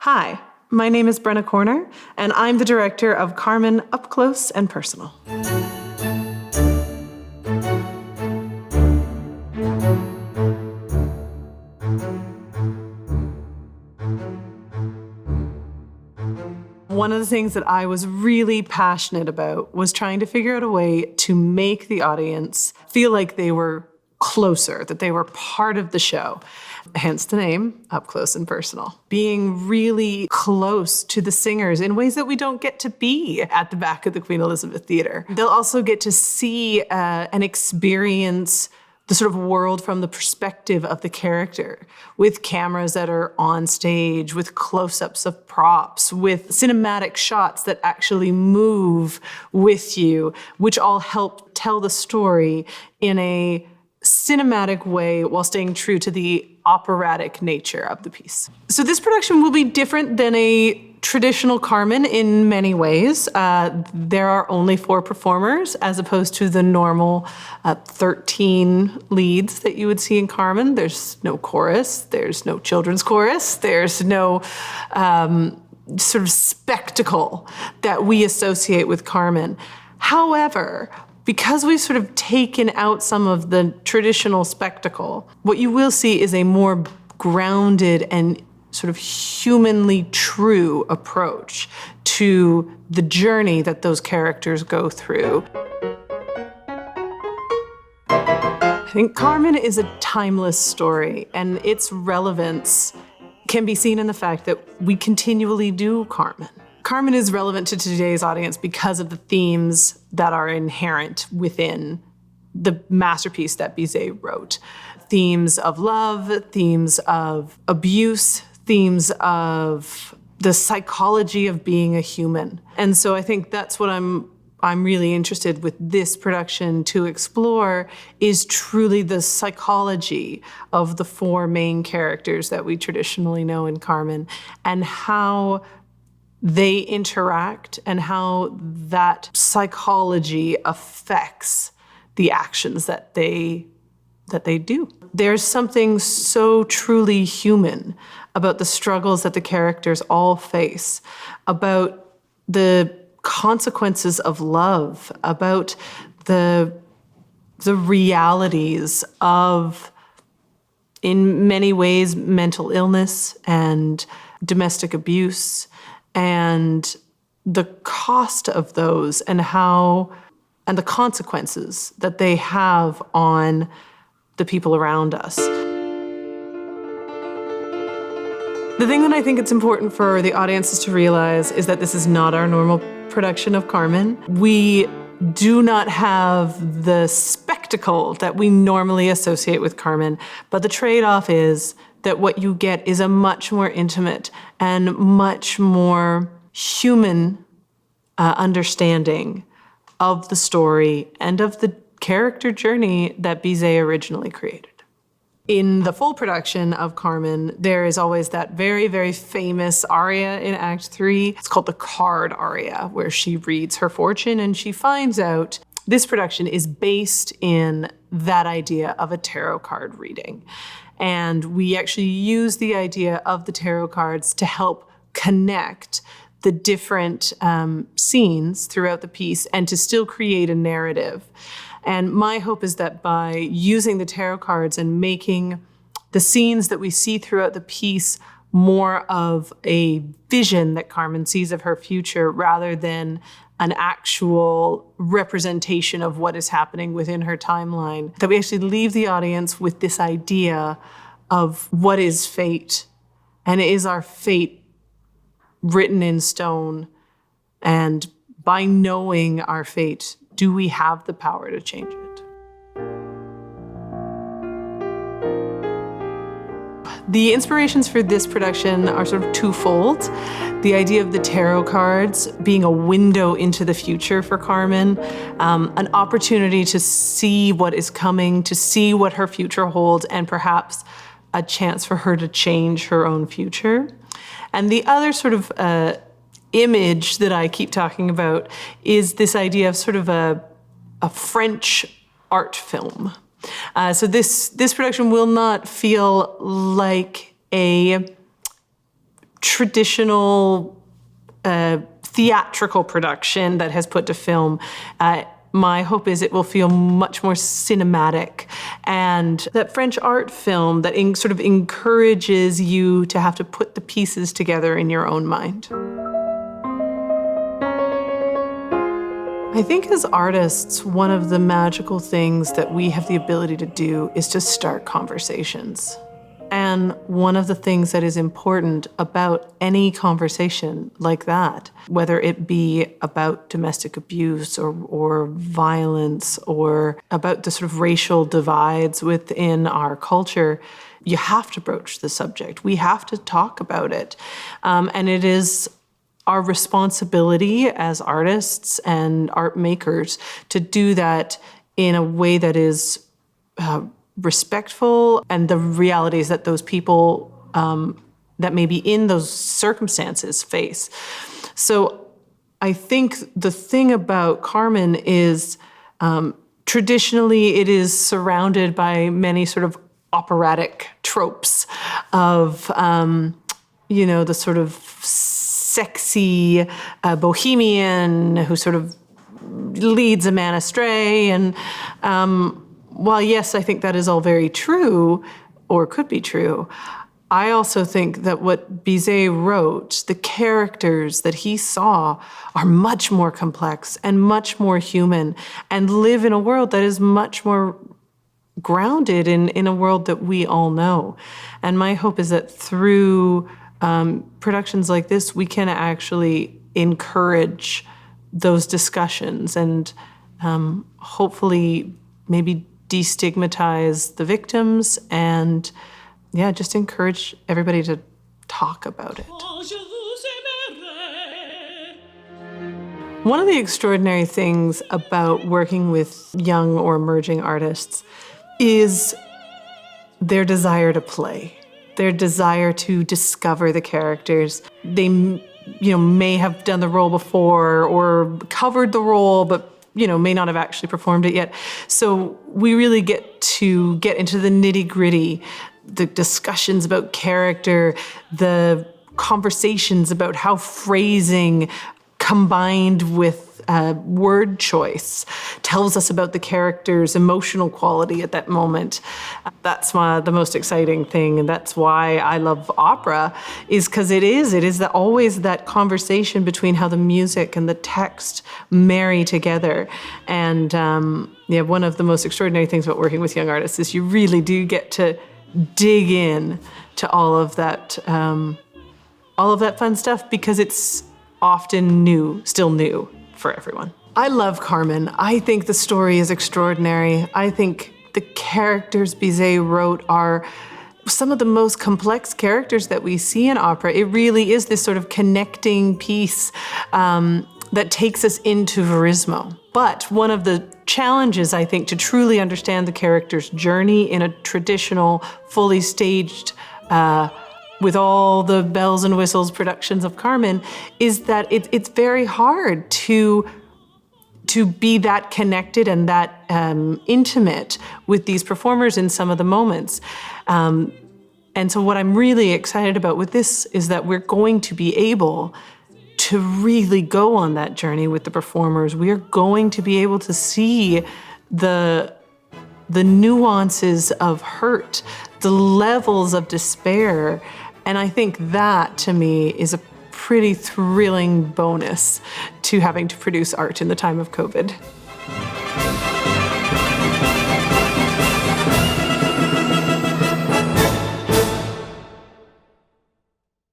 Hi, my name is Brenna Corner, and I'm the director of Carmen Up Close and Personal. One of the things that I was really passionate about was trying to figure out a way to make the audience feel like they were closer, that they were part of the show. Hence the name, Up Close and Personal. Being really close to the singers in ways that we don't get to be at the back of the Queen Elizabeth Theatre. They'll also get to see and experience the sort of world from the perspective of the character, with cameras that are on stage, with close-ups of props, with cinematic shots that actually move with you, which all help tell the story in a cinematic way while staying true to the operatic nature of the piece. So this production will be different than a traditional Carmen in many ways. There are only 4 performers as opposed to the normal 13 leads that you would see in Carmen. There's no chorus, there's no children's chorus, there's no sort of spectacle that we associate with Carmen. However, because we've sort of taken out some of the traditional spectacle, what you will see is a more grounded and sort of humanly true approach to the journey that those characters go through. I think Carmen is a timeless story, and its relevance can be seen in the fact that we continually do Carmen. Carmen is relevant to today's audience because of the themes that are inherent within the masterpiece that Bizet wrote. Themes of love, themes of abuse, themes of the psychology of being a human. And so I think that's what I'm really interested with this production to explore, is truly the psychology of the 4 main characters that we traditionally know in Carmen, and how they interact and how that psychology affects the actions that they do. There's something so truly human about the struggles that the characters all face, about the consequences of love, about the realities of, in many ways, mental illness and domestic abuse, and the cost of those, and the consequences that they have on the people around us. The thing that I think it's important for the audiences to realize is that this is not our normal production of Carmen. We do not have the spectacle that we normally associate with Carmen, but the trade-off is that what you get is a much more intimate and much more human understanding of the story and of the character journey that Bizet originally created. In the full production of Carmen, there is always that very, very famous aria in Act 3. It's called the card aria, where she reads her fortune and she finds out. This production is based in that idea of a tarot card reading. And we actually use the idea of the tarot cards to help connect the different scenes throughout the piece and to still create a narrative. And my hope is that by using the tarot cards and making the scenes that we see throughout the piece more of a vision that Carmen sees of her future rather than an actual representation of what is happening within her timeline, that we actually leave the audience with this idea of what is fate, and is our fate written in stone? And by knowing our fate, do we have the power to change it? The inspirations for this production are sort of twofold. The idea of the tarot cards being a window into the future for Carmen, an opportunity to see what is coming, to see what her future holds, and perhaps a chance for her to change her own future. And the other sort of image that I keep talking about is this idea of sort of a French art film. So this production will not feel like a traditional theatrical production that has put to film. My hope is it will feel much more cinematic, and that French art film that sort of encourages you to have to put the pieces together in your own mind. I think as artists, one of the magical things that we have the ability to do is to start conversations. And one of the things that is important about any conversation like that, whether it be about domestic abuse or violence or about the sort of racial divides within our culture, you have to broach the subject. We have to talk about it. And it is our responsibility as artists and art makers to do that in a way that is respectful, and the realities that those people that may be in those circumstances face. So I think the thing about Carmen is traditionally it is surrounded by many sort of operatic tropes of, the sort of sexy bohemian who sort of leads a man astray. And while yes, I think that is all very true, or could be true, I also think that what Bizet wrote, the characters that he saw, are much more complex and much more human, and live in a world that is much more grounded in a world that we all know. And my hope is that through productions like this, we can actually encourage those discussions and hopefully maybe destigmatize the victims and, just encourage everybody to talk about it. One of the extraordinary things about working with young or emerging artists is their desire to play, their desire to discover the characters. They, may have done the role before or covered the role, but may not have actually performed it yet. So we really get to get into the nitty-gritty, the discussions about character, the conversations about how phrasing combined with word choice tells us about the character's emotional quality at that moment. That's the most exciting thing, and that's why I love opera, is because it is always that conversation between how the music and the text marry together. And one of the most extraordinary things about working with young artists is you really do get to dig in to all of that fun stuff, because it's often still new for everyone. I love Carmen. I think the story is extraordinary. I think the characters Bizet wrote are some of the most complex characters that we see in opera. It really is this sort of connecting piece that takes us into verismo. But one of the challenges, I think, to truly understand the character's journey in a traditional, fully staged, with all the bells and whistles productions of Carmen, is that it's very hard to be that connected and that intimate with these performers in some of the moments. And so what I'm really excited about with this is that we're going to be able to really go on that journey with the performers. We are going to be able to see the nuances of hurt, the levels of despair. And I think that, to me, is a pretty thrilling bonus to having to produce art in the time of COVID.